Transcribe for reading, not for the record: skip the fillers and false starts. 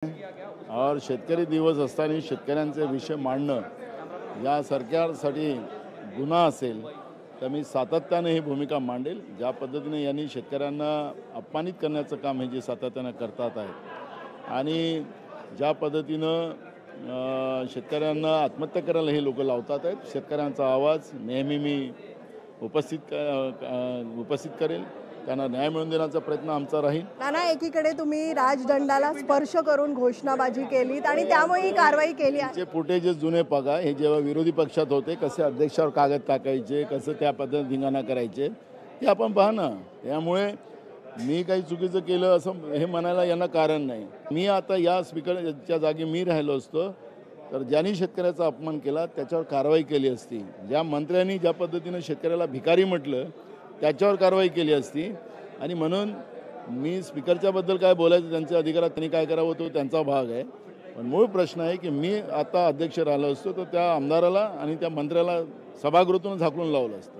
और शेतकरी दिवस असताना शेतकऱ्यांचे विषय मांडणं या सरकारसाठी गुन्हा असेल तर मी सातत्याने ही भूमिका मांडेल। ज्या पद्धतीने यांनी शेतकऱ्यांना अपमानित करण्याचं काम हे जे सातत्याने करतात आहेत आणि ज्या पद्धतीनं शेतकऱ्यांना आत्महत्या करायला हे लोक लावतात आहेत, शेतकऱ्यांचा आवाज नेहमी मी उपस्थित करेल, त्यांना न्याय मिळवून देण्याचा प्रयत्न आमचा राहील। नाना, एकीकडे तुम्ही राजदंडाला स्पर्श करून घोषणाबाजी केलीत आणि त्यामुळे ही कारवाई केली आहे। फुटेजेस जुने बघा, हे जेव्हा विरोधी पक्षात होते कसे अध्यक्षावर कागद टाकायचे, कसं त्या पद्धतीने धिंगाणा करायचे ते आपण पहा ना। त्यामुळे मी काही चुकीचं केलं असं हे म्हणायला यांना कारण नाही। मी आता या स्पीकरच्या जागी मी राहिलो असतो तर ज्यांनी शेतकऱ्याचा अपमान केला त्याच्यावर कारवाई केली असती। ज्या मंत्र्यांनी ज्या पद्धतीने शेतकऱ्याला भिकारी म्हटलं त्याच्यावर कारवाई केली असती। आणि म्हणून मी स्पीकरच्याबद्दल काय बोलायचं त्यांच्या अधिकारात त्यांनी काय करावं तो त्यांचा भाग आहे। पण मूळ प्रश्न आहे की मी आता अध्यक्ष राहिलो असतो तर त्या आमदाराला आणि त्या मंत्र्याला सभागृहातून झाकलून लावलं असतं।